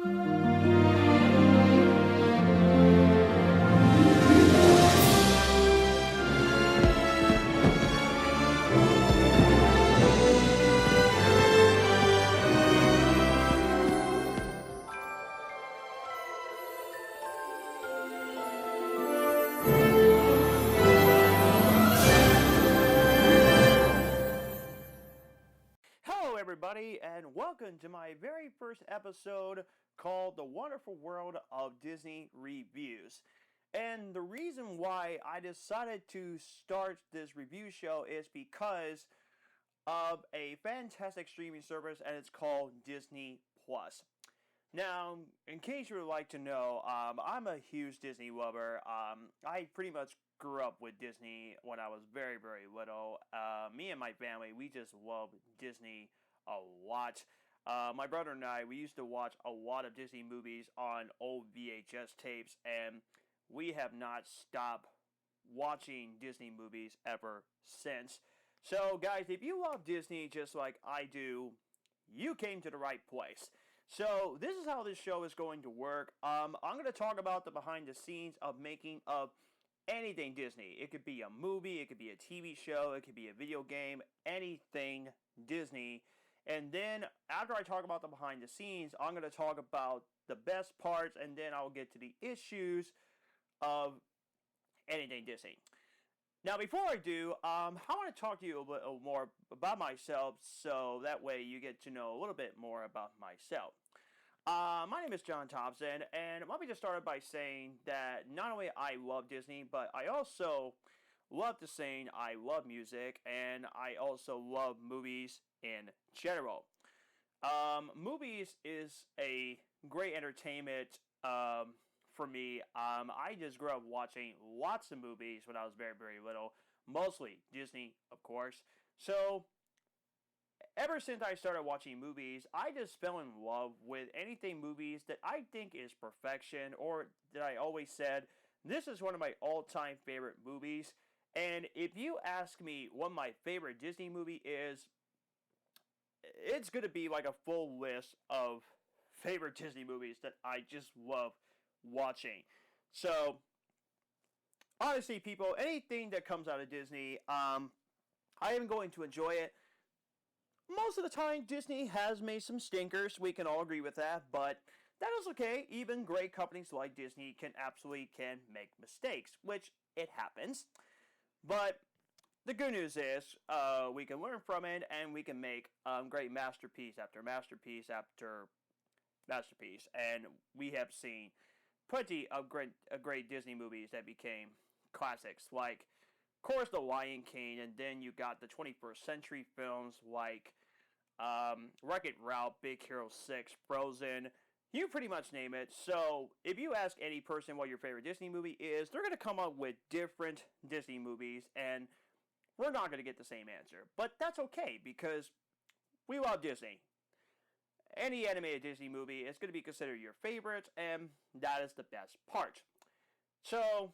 Hello, everybody, and welcome to my very first episode called The Wonderful World of Disney Reviews. And the reason why I decided to start this review show is because of a fantastic streaming service, and it's called Disney Plus. Now, in case you would like to know, I'm a huge Disney lover. I pretty much grew up with Disney when I was very, very little. Me and my family, we just love Disney a lot. My brother and I, we used to watch a lot of Disney movies on old VHS tapes, and we have not stopped watching Disney movies ever since. So, guys, if you love Disney just like I do, you came to the right place. So this is how this show is going to work. I'm going to talk about the behind the scenes of making of anything Disney. It could be a movie, it could be a TV show, it could be a video game, anything Disney. And then after I talk about the behind the scenes, I'm going to talk about the best parts, and then I'll get to the issues of anything Disney. Now, before I do, I want to talk to you a little more about myself, so that way you get to know a little bit more about myself. My name is John Thompson, and let me just start by saying that not only I love Disney, but I also love to sing, I love music, and I also love movies in general. Movies is a great entertainment for me. I just grew up watching lots of movies when I was very, very little, mostly Disney, of course. So, ever since I started watching movies, I just fell in love with anything movies that I think is perfection, or that I always said, this is one of my all-time favorite movies. And if you ask me what my favorite Disney movie is, it's going to be like a full list of favorite Disney movies that I just love watching. So, honestly, people, anything that comes out of Disney, I am going to enjoy it. Most of the time, Disney has made some stinkers. We can all agree with that, but that is okay. Even great companies like Disney can make mistakes, which it happens. But the good news is we can learn from it, and we can make great masterpiece after masterpiece after masterpiece. And we have seen plenty of great Disney movies that became classics, like, of course, The Lion King, and then you got the 21st century films like Wreck-It Ralph, Big Hero 6, Frozen. You pretty much name it. So, if you ask any person what your favorite Disney movie is, they're going to come up with different Disney movies, and we're not going to get the same answer. But that's okay, because we love Disney. Any animated Disney movie is going to be considered your favorite, and that is the best part. So,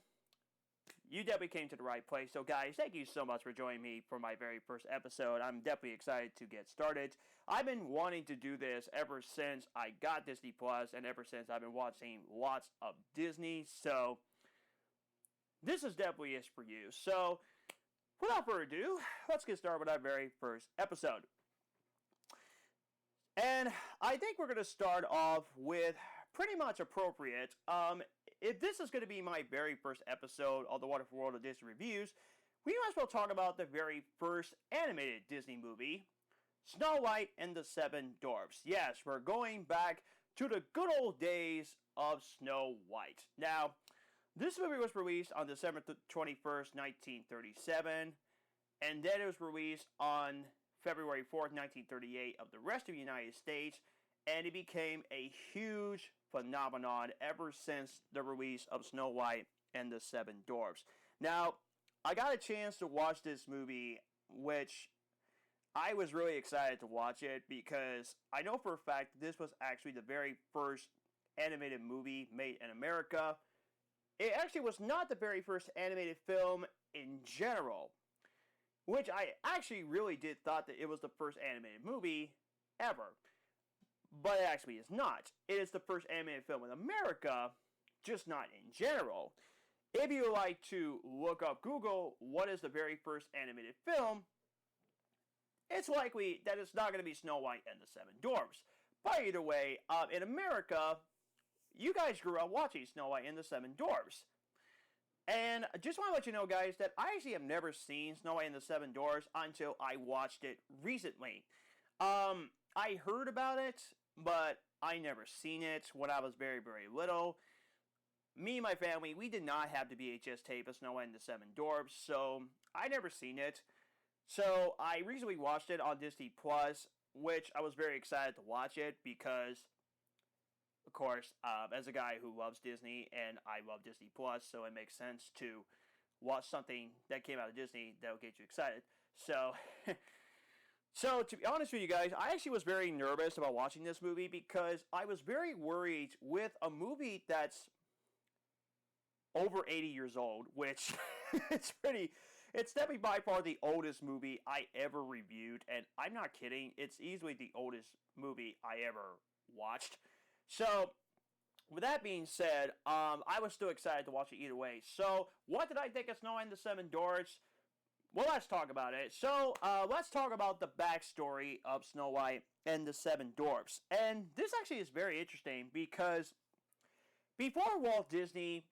you definitely came to the right place. So, guys, thank you so much for joining me for my very first episode. I'm definitely excited to get started. I've been wanting to do this ever since I got Disney Plus, and ever since I've been watching lots of Disney. So, this is definitely is for you. So, without further ado, let's get started with our very first episode. And I think we're going to start off with pretty much appropriate. If this is going to be my very first episode of the Wonderful World of Disney Reviews, we might as well talk about the very first animated Disney movie, Snow White and the Seven Dwarfs. Yes, we're going back to the good old days of Snow White. Now, this movie was released on December 21st, 1937, and then it was released on February 4th, 1938 of the rest of the United States, and it became a huge phenomenon ever since the release of Snow White and the Seven Dwarfs. Now, I got a chance to watch this movie, which I was really excited to watch it because I know for a fact this was actually the very first animated movie made in America. It actually was not the very first animated film in general, which I actually really did thought that it was the first animated movie ever. but it actually is not. It is the first animated film in America, just not in general. If you would like to look up Google, what is the very first animated film, it's likely that it's not going to be Snow White and the Seven Dwarfs. But either way, in America, you guys grew up watching Snow White and the Seven Dwarfs. And I just want to let you know, guys, that I actually have never seen Snow White and the Seven Dwarfs until I watched it recently. I heard about it, but I never seen it when I was very, very little. Me and my family, we did not have the VHS tape of Snow White and the Seven Dwarfs, so I never seen it. So I recently watched it on Disney Plus, which I was very excited to watch it because, of course, as a guy who loves Disney and I love Disney Plus, so it makes sense to watch something that came out of Disney that will get you excited. So, so to be honest with you guys, I actually was very nervous about watching this movie because I was very worried with a movie that's over 80 years old, which it's definitely by far the oldest movie I ever reviewed, and I'm not kidding, it's easily the oldest movie I ever watched. So, with that being said, I was still excited to watch it either way. So, what did I think of Snow White and the Seven Dwarfs? Well, let's talk about it. So, let's talk about the backstory of Snow White and the Seven Dwarfs. And this actually is very interesting because before Walt Disney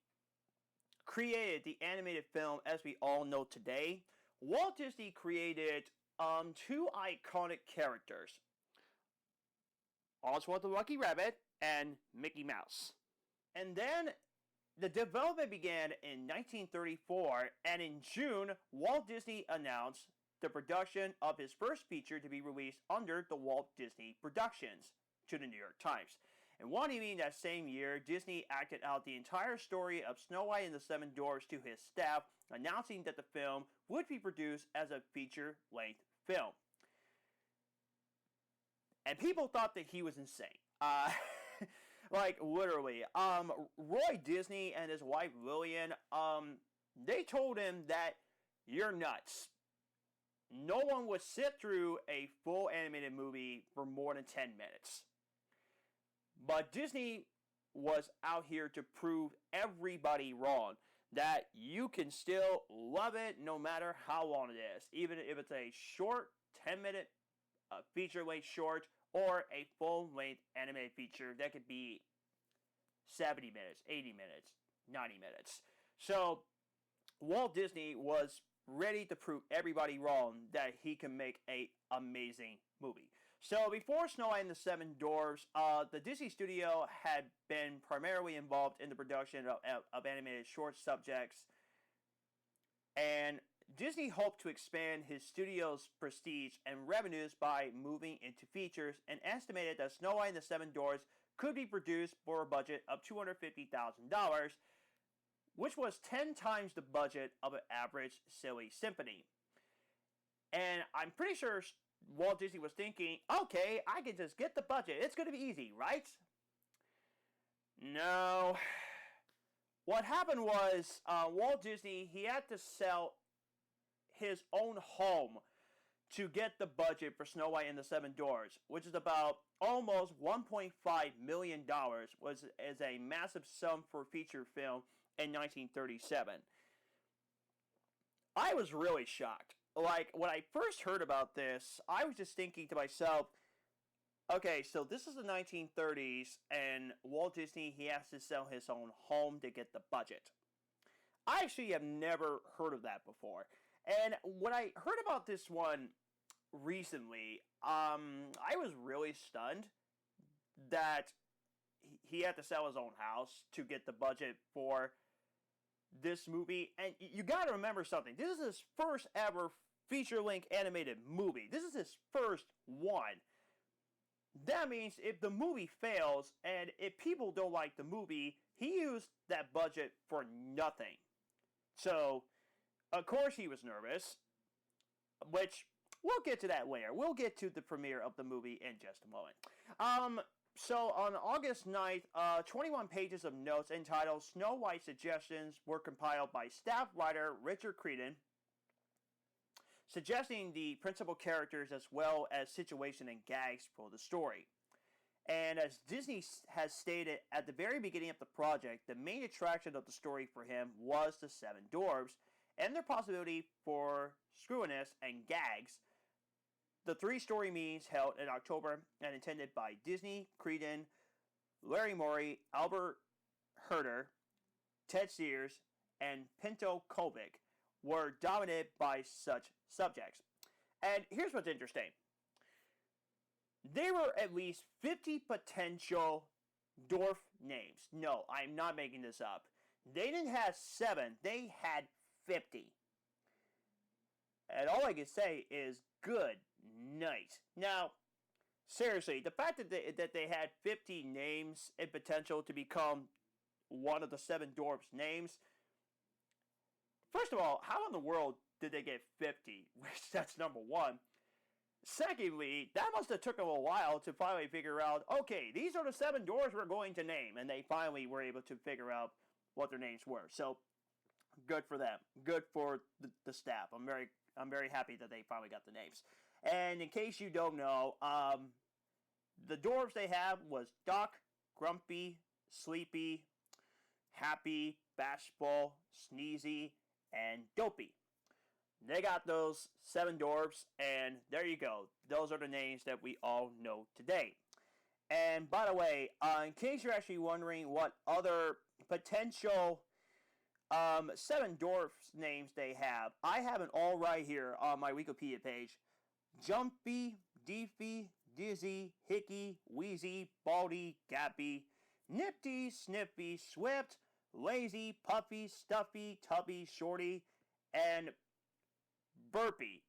created the animated film as we all know today, Walt Disney created two iconic characters. Oswald the Lucky Rabbit and Mickey Mouse. And then the development began in 1934, and in June, Walt Disney announced the production of his first feature to be released under the Walt Disney Productions to the New York Times. And one evening that same year, Disney acted out the entire story of Snow White and the Seven Dwarfs to his staff, announcing that the film would be produced as a feature-length film. And people thought that he was insane. Like, literally. Roy Disney and his wife Lillian, they told him that you're nuts. No one would sit through a full animated movie for more than 10 minutes. But Disney was out here to prove everybody wrong. That you can still love it no matter how long it is. Even if it's a short 10-minute feature-length short or a full-length animated feature that could be 70 minutes, 80 minutes, 90 minutes. So Walt Disney was ready to prove everybody wrong that he can make an amazing movie. So before Snow White and the Seven Dwarfs, the Disney studio had been primarily involved in the production of animated short subjects, and Disney hoped to expand his studio's prestige and revenues by moving into features, and estimated that Snow White and the Seven Dwarfs could be produced for a budget of $250,000, which was 10 times the budget of an average silly symphony. And I'm pretty sure Walt Disney was thinking, okay, I can just get the budget. It's going to be easy, right? No. What happened was Walt Disney, he had to sell his own home to get the budget for Snow White and the Seven Dwarfs, which is about almost $1.5 million, is a massive sum for a feature film in 1937. I was really shocked. Like, when I first heard about this, I was just thinking to myself, okay, so this is the 1930s, and Walt Disney, he has to sell his own home to get the budget. I actually have never heard of that before. And when I heard about this one recently, I was really stunned that he had to sell his own house to get the budget for this movie. And you gotta remember something. This is his first ever feature-length animated movie. This is his first one. That means if the movie fails and if people don't like the movie, he used that budget for nothing. So, of course he was nervous, which we'll get to that later. We'll get to the premiere of the movie in just a moment. So on August 9th, 21 pages of notes entitled Snow White Suggestions were compiled by staff writer Richard Creedon, suggesting the principal characters as well as situation and gags for the story. And as Disney has stated at the very beginning of the project, the main attraction of the story for him was the Seven Dwarfs and their possibility for screwiness and gags. The three story meetings held in October and attended by Disney, Creedon, Larry Morey, Albert Herder, Ted Sears, and Pinto Kovic were dominated by such subjects. And here's what's interesting. There were at least 50 potential dwarf names. No, I'm not making this up. They didn't have 7, they had 50. And all I can say is good night. Now, seriously, the fact that they had 50 names in potential to become one of the Seven Dwarfs names, first of all, how in the world did they get 50? Which, that's number one. Secondly, that must have took them a while to finally figure out, okay, these are the 7 dwarves we're going to name. And they finally were able to figure out what their names were. So, good for them. Good for the staff. I'm very happy that they finally got the names. And in case you don't know, the dwarves they have was Doc, Grumpy, Sleepy, Happy, Bashful, Sneezy, and Dopey. They got those 7 dwarves, and there you go. Those are the names that we all know today. And by the way, in case you're actually wondering what other potential 7 dwarfs names they have, I have it all right here on my Wikipedia page. Jumpy, Deefy, Dizzy, Hickey, Wheezy, Baldy, Gappy, Nifty, Snippy, Swift, Lazy, Puffy, Stuffy, Tubby, Shorty, and Burpy.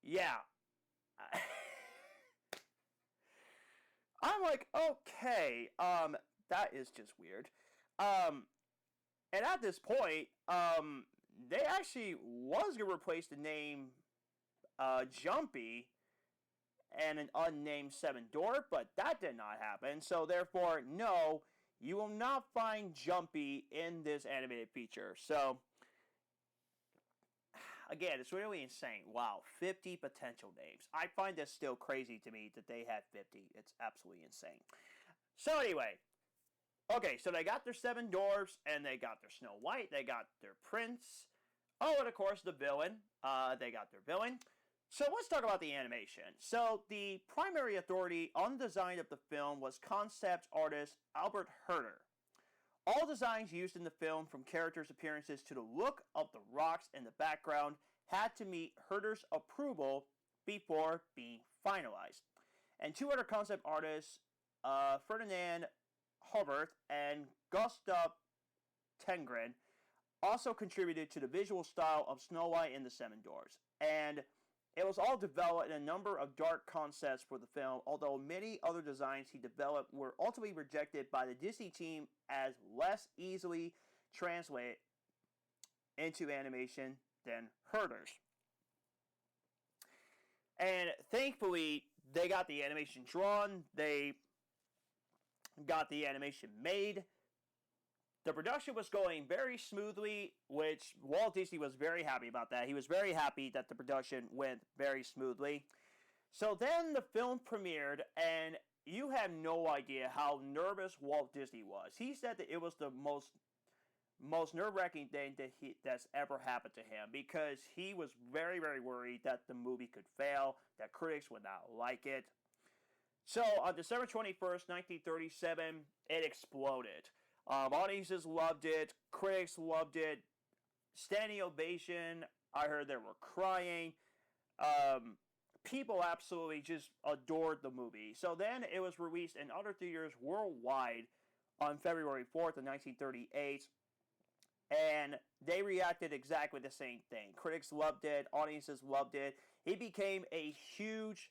Yeah. I'm like, okay, that is just weird. And at this point, they actually was going to replace the name Jumpy and an unnamed 7 dwarf, but that did not happen. So therefore, no, you will not find Jumpy in this animated feature. So, again, it's really insane. Wow, 50 potential names. I find this still crazy to me that they had 50. It's absolutely insane. So anyway, okay, so they got their 7 dwarfs, and they got their Snow White, they got their prince. Oh, and of course the villain. They got their villain. So let's talk about the animation. So the primary authority on the design of the film was concept artist Albert Herder. All designs used in the film, from characters' appearances to the look of the rocks in the background, had to meet Herder's approval before being finalized. And 2 other concept artists, Ferdinand Hobarth and Gustav Tengren, also contributed to the visual style of Snow White and the 7 Dwarfs. And it was all developed in a number of dark concepts for the film, although many other designs he developed were ultimately rejected by the Disney team as less easily translated into animation than Herder's. And thankfully, they got the animation drawn, they got the animation made. The production was going very smoothly, which Walt Disney was very happy about that. He was very happy that the production went very smoothly. So then the film premiered, and you have no idea how nervous Walt Disney was. He said that it was the most nerve-wracking thing that's ever happened to him, because he was very, very worried that the movie could fail, that critics would not like it. So on December 21st, 1937, it exploded. Audiences loved it. Critics loved it. Standing ovation. I heard they were crying. People absolutely just adored the movie. So then it was released in other theaters worldwide on February 4th of 1938. And they reacted exactly the same thing. Critics loved it. Audiences loved it. It became a huge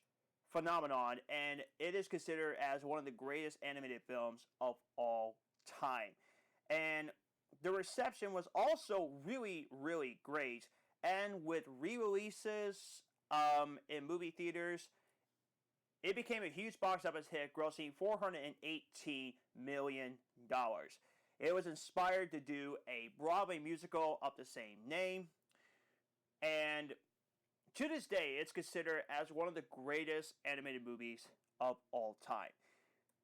phenomenon, and it is considered as one of the greatest animated films of all time. And the reception was also really, really great. And with re-releases in movie theaters, it became a huge box office hit, grossing $418 million. It was inspired to do a Broadway musical of the same name. And To this day, it's considered as one of the greatest animated movies of all time.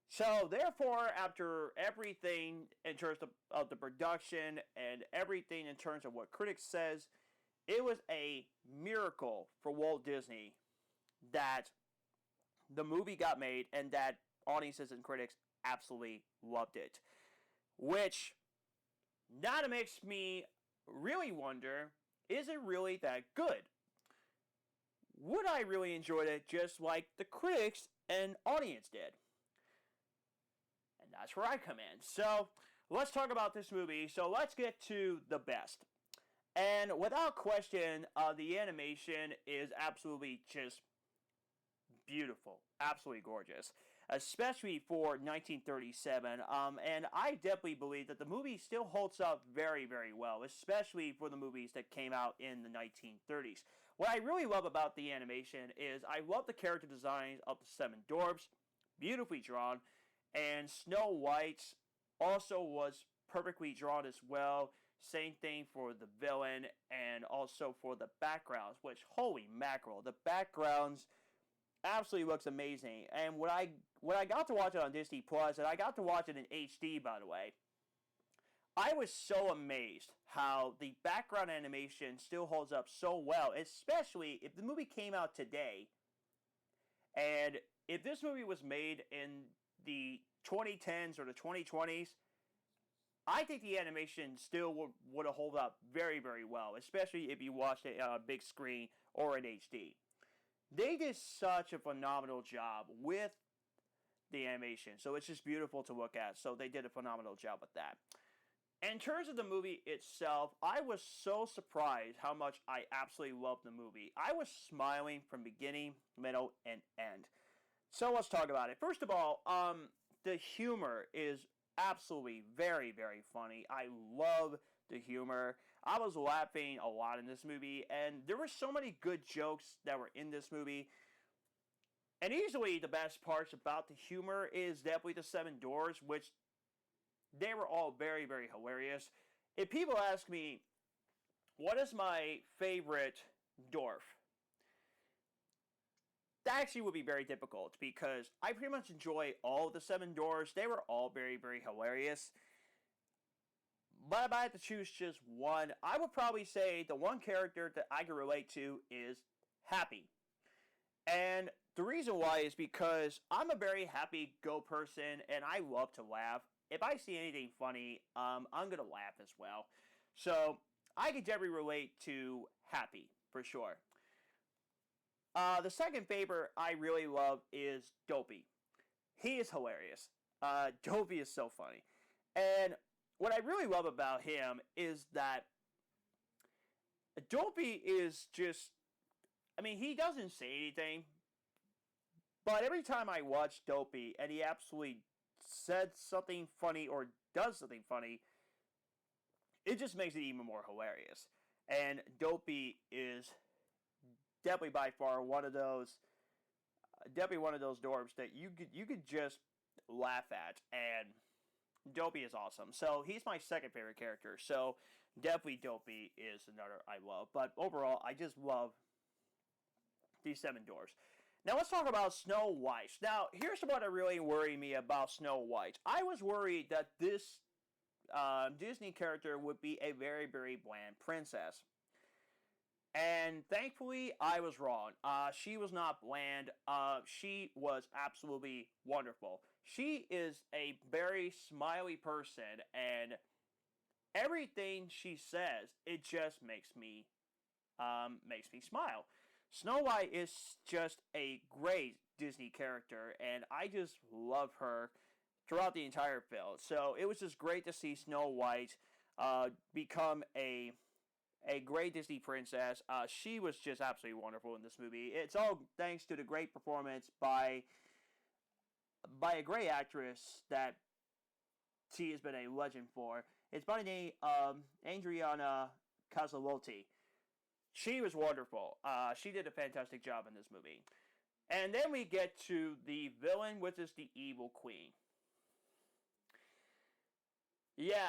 So, therefore, after everything in terms of the production and everything in terms of what critics says, it was a miracle for Walt Disney that the movie got made and that audiences and critics absolutely loved it. Which now it makes me really wonder, is it really that good? Would I really enjoy it just like the critics and audience did? And that's where I come in. So let's talk about this movie. So let's get to the best. And without question, the animation is absolutely just beautiful, absolutely gorgeous, especially for 1937. And I definitely believe that the movie still holds up very, very well, especially for the movies that came out in the 1930s. What I really love about the animation is I love the character designs of the Seven Dwarfs, beautifully drawn, and Snow White also was perfectly drawn as well. Same thing for the villain and also for the backgrounds, which, holy mackerel, the backgrounds absolutely looks amazing. And when I got to watch it on Disney Plus, and I got to watch it in HD, by the way, I was so amazed how the background animation still holds up so well, especially if the movie came out today. And if this movie was made in the 2010s or the 2020s, I think the animation still would have held up very, very well, especially if you watched it on a big screen or in HD. They did such a phenomenal job with the animation, so it's just beautiful to look at. So they did a phenomenal job with that. In terms of the movie itself, I was so surprised how much I absolutely loved the movie. I was smiling from beginning, middle, and end. So let's talk about it. First of all, the humor is absolutely very, very funny. I love the humor. I was laughing a lot in this movie, and there were so many good jokes that were in this movie. And easily the best parts about the humor is definitely the Seven Dwarfs, which they were all very, very hilarious. If people ask me, what is my favorite dwarf? That actually would be very difficult because I pretty much enjoy all the Seven Dwarfs. They were all very, very hilarious. But if I had to choose just one, I would probably say the one character that I can relate to is Happy. And the reason why is because I'm a very happy-go person and I love to laugh. If I see anything funny, I'm going to laugh as well. So I can definitely relate to Happy, for sure. The second favorite I really love is Dopey. He is hilarious. Dopey is so funny. And what I really love about him is that Dopey is just, I mean, he doesn't say anything, but every time I watch Dopey and he absolutely said something funny or does something funny, it just makes it even more hilarious. And Dopey is definitely by far one of those dwarves that you could just laugh at, and Dopey is awesome. So he's my second favorite character. So definitely Dopey is another I love. But overall, I just love these Seven Dwarfs. Now let's talk about Snow White. Now here's what really worried me about Snow White. I was worried that this Disney character would be a very, very bland princess. And thankfully, I was wrong. She was not bland. She was absolutely wonderful. She is a very smiley person, and everything she says, it just makes me smile. Snow White is just a great Disney character, and I just love her throughout the entire film. So it was just great to see Snow White become a great Disney princess. She was just absolutely wonderful in this movie. It's all thanks to the great performance by a great actress that she has been a legend for. It's by the name of Adriana Casaloti. She was wonderful. She did a fantastic job in this movie. And then we get to the villain, which is the Evil Queen. Yeah,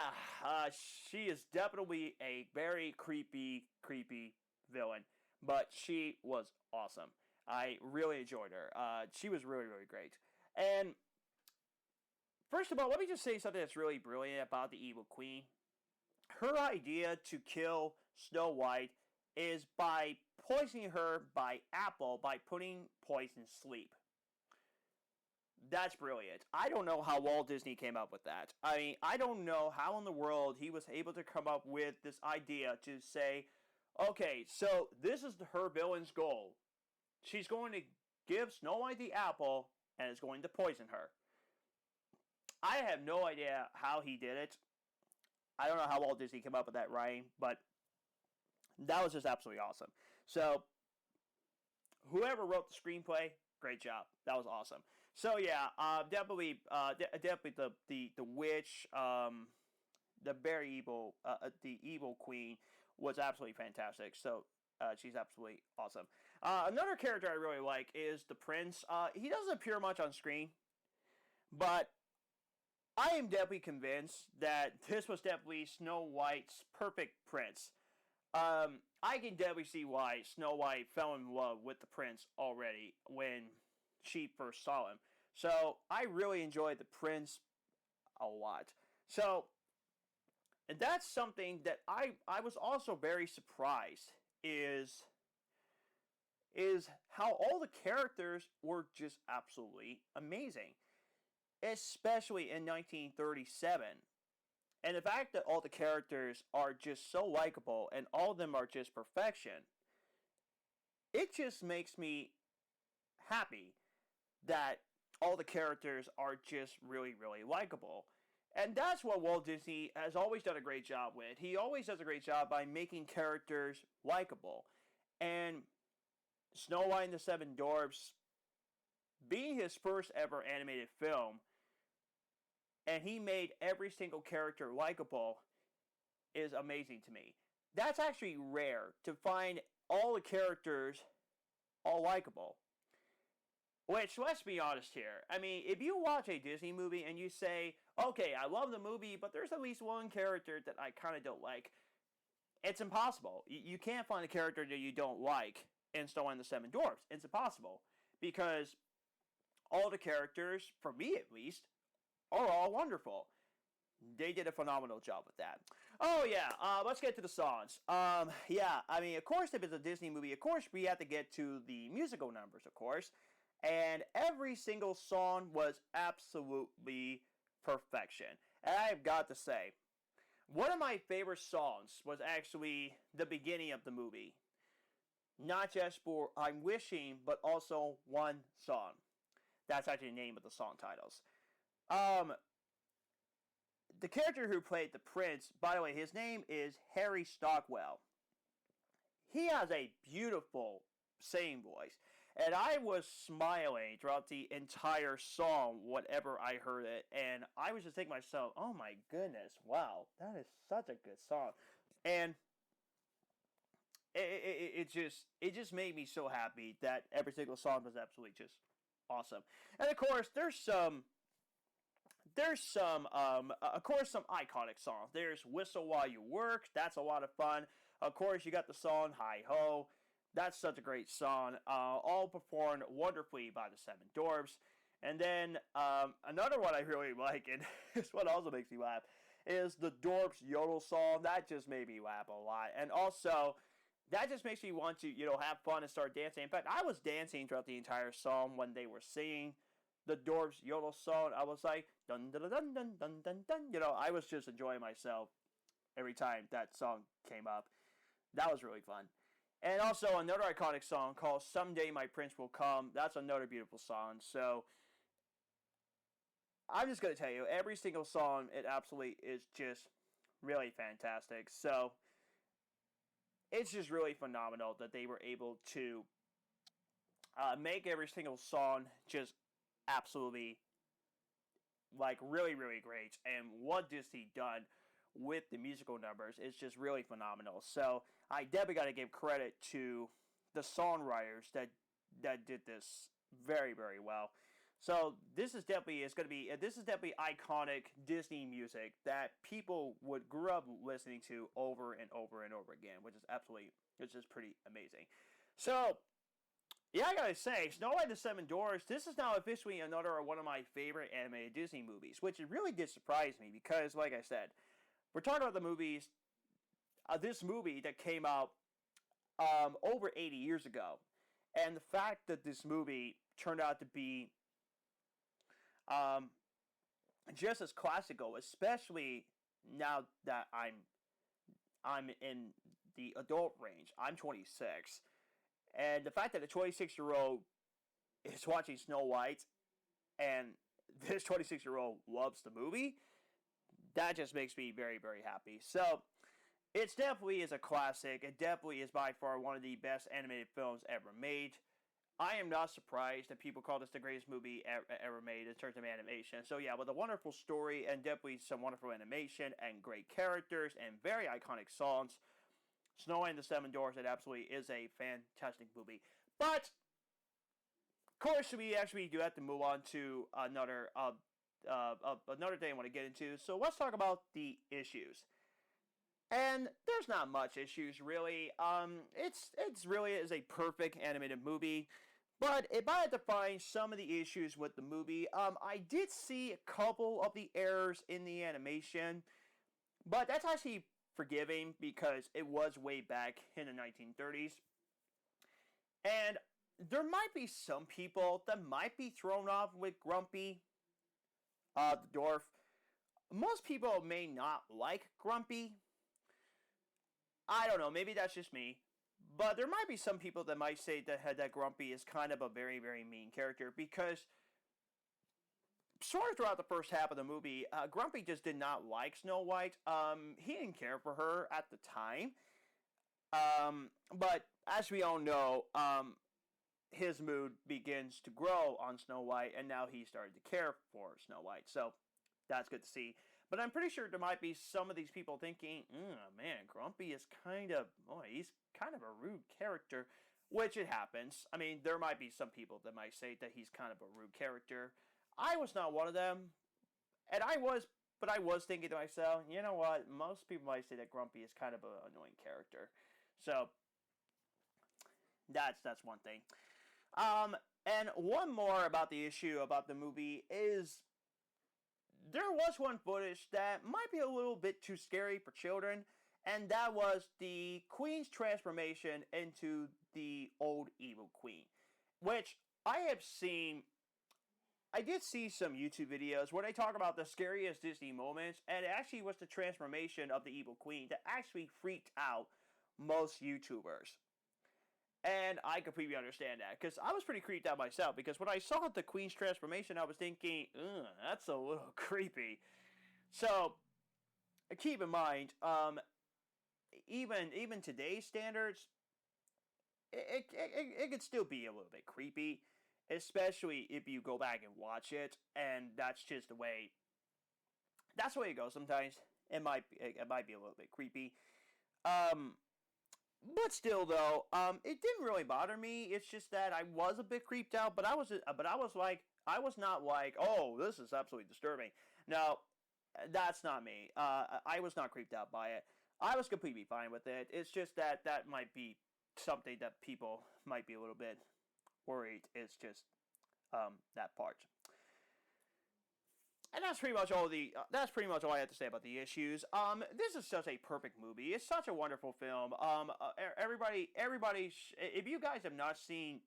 she is definitely a very creepy, creepy villain. but she was awesome. I really enjoyed her. She was really, really great. And first of all, let me just say something that's really brilliant about the Evil Queen. Her idea to kill Snow White is by poisoning her by apple by putting poison sleep. That's brilliant. I don't know how Walt Disney came up with that. I mean, I don't know how in the world he was able to come up with this idea to say, okay, so this is her villain's goal. She's going to give Snow White the apple and is going to poison her. I have no idea how he did it. I don't know how Walt Disney came up with that writing, but that was just absolutely awesome. So, whoever wrote the screenplay, great job. That was awesome. So yeah, definitely the witch, the very evil, the evil queen was absolutely fantastic. So she's absolutely awesome. Another character I really like is the prince. He doesn't appear much on screen, but I am definitely convinced that this was definitely Snow White's perfect prince. I can definitely see why Snow White fell in love with the prince already when she first saw him. So I really enjoyed the prince a lot. So and that's something that I was also very surprised is how all the characters were just absolutely amazing, especially in 1937. And the fact that all the characters are just so likable and all of them are just perfection, it just makes me happy that all the characters are just really, really likable. And that's what Walt Disney has always done a great job with. He always does a great job by making characters likable. And Snow White and the Seven Dwarfs, being his first ever animated film, and he made every single character likable, is amazing to me. That's actually rare, to find all the characters all likable. Which, let's be honest here. I mean, if you watch a Disney movie and you say, okay, I love the movie, but there's at least one character that I kind of don't like, it's impossible. You can't find a character that you don't like in Snow White and the Seven Dwarfs. It's impossible. Because all the characters, for me at least, are all wonderful. They did a phenomenal job with that. Oh yeah, let's get to the songs. Yeah, I mean, of course, if it's a Disney movie, of course, we have to get to the musical numbers, of course. And every single song was absolutely perfection. And I've got to say, one of my favorite songs was actually the beginning of the movie. Not just for I'm Wishing, but also one song. That's actually the name of the song titles. The character who played the prince, by the way, his name is Harry Stockwell. He has a beautiful singing voice. And I was smiling throughout the entire song whenever I heard it. And I was just thinking to myself, oh my goodness, wow, that is such a good song. And it just made me so happy that every single song was absolutely just awesome. And of course, there's some iconic songs. There's Whistle While You Work. That's a lot of fun. Of course, you got the song Hi Ho. That's such a great song. All performed wonderfully by the Seven Dwarfs. And then another one I really like, and this one also makes me laugh, is the Dwarfs Yodel song. That just made me laugh a lot. And also, that just makes me want to, have fun and start dancing. In fact, I was dancing throughout the entire song when they were singing the Dwarfs Yodel song. I was like, dun dun dun dun dun dun dun. I was just enjoying myself every time that song came up. That was really fun. And also another iconic song called Someday My Prince Will Come. That's another beautiful song. So I'm just going to tell you, every single song, it absolutely is just really fantastic. So it's just really phenomenal that they were able to make every single song just absolutely, like, really, really great. And what Disney done with the musical numbers is just really phenomenal. So I definitely got to give credit to the songwriters that did this very, very well. So this is definitely iconic Disney music that people grow up listening to over and over and over again, which is pretty amazing. So, yeah, I gotta say, Snow White and the Seven Dwarfs, this is now officially another one of my favorite animated Disney movies, which it really did surprise me because, like I said, we're talking about the movies, this movie that came out over 80 years ago. And the fact that this movie turned out to be um, just as classical, especially now that I'm in the adult range. I'm 26, and the fact that a 26-year-old is watching Snow White and this 26-year-old loves the movie, that just makes me very, very happy. So it definitely is a classic. It definitely is by far one of the best animated films ever made. I am not surprised that people call this the greatest movie ever made in terms of animation. So yeah, with a wonderful story and definitely some wonderful animation and great characters and very iconic songs, Snow White and the Seven Dwarfs, it absolutely is a fantastic movie. But of course, we actually do have to move on to another thing I want to get into. So let's talk about the issues. And there's not much issues really. It's really is a perfect animated movie. But if I had to find some of the issues with the movie, I did see a couple of the errors in the animation, but that's actually forgiving because it was way back in the 1930s. And there might be some people that might be thrown off with Grumpy, the dwarf. Most people may not like Grumpy. I don't know, maybe that's just me. But there might be some people that might say that Grumpy is kind of a very, very mean character because sort of throughout the first half of the movie, Grumpy just did not like Snow White. He didn't care for her at the time. But as we all know, his mood begins to grow on Snow White, and now he started to care for Snow White. So that's good to see. But I'm pretty sure there might be some of these people thinking, man, Grumpy is he's kind of a rude character, which it happens. I mean, there might be some people that might say that he's kind of a rude character. I was not one of them, but I was thinking to myself, you know what? Most people might say that Grumpy is kind of an annoying character. So that's one thing. And one more about the issue about the movie is there was one footage that might be a little bit too scary for children, and that was the Queen's transformation into the old evil Queen, which I did see some YouTube videos where they talk about the scariest Disney moments, and it actually was the transformation of the evil Queen that actually freaked out most YouTubers. And I completely understand that, because I was pretty creeped out myself, because when I saw the Queen's transformation, I was thinking, that's a little creepy. So, keep in mind, even today's standards, it could still be a little bit creepy, especially if you go back and watch it, and that's just the way it goes sometimes. It might be a little bit creepy. But still, though, it didn't really bother me. It's just that I was a bit creeped out, but I was not like, oh, this is absolutely disturbing. No, that's not me. I was not creeped out by it. I was completely fine with it. It's just that might be something that people might be a little bit worried. It's just that part. And that's pretty much all I have to say about the issues. This is such a perfect movie. It's such a wonderful film. Everybody, if you guys have not seen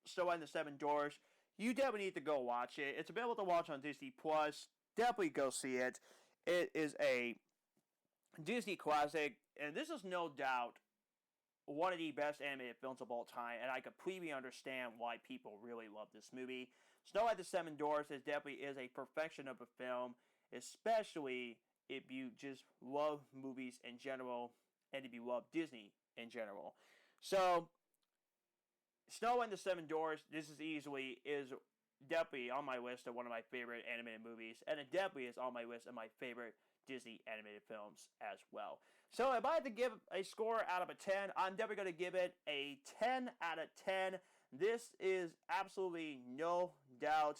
Snow White and the Seven Dwarfs, you definitely need to go watch it. It's available to watch on Disney Plus. Definitely go see it. It is a Disney classic, and this is no doubt one of the best animated films of all time, and I completely understand why people really love this movie. Snow White and the Seven Dwarfs definitely is a perfection of a film, especially if you just love movies in general, and if you love Disney in general. So, Snow White and the Seven Dwarfs, this is definitely on my list of one of my favorite animated movies, and it definitely is on my list of my favorite Disney animated films as well. So if I had to give a score out of a 10, I'm definitely going to give it a 10 out of 10. This is absolutely no doubt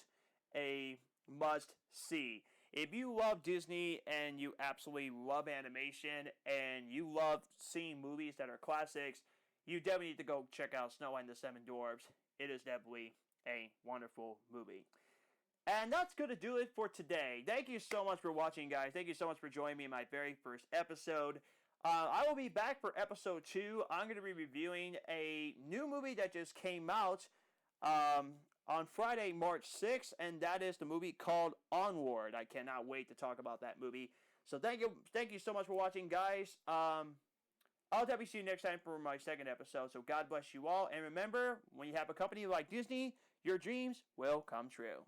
a must see. If you love Disney and you absolutely love animation and you love seeing movies that are classics, you definitely need to go check out Snow White and the Seven Dwarfs. It is definitely a wonderful movie. And that's going to do it for today. Thank you so much for watching, guys. Thank you so much for joining me in my very first episode. I will be back for episode 2. I'm going to be reviewing a new movie that just came out on Friday, March 6th, and that is the movie called Onward. I cannot wait to talk about that movie. So thank you so much for watching, guys. I'll definitely see you next time for my second episode. So God bless you all, and remember, when you have a company like Disney, your dreams will come true.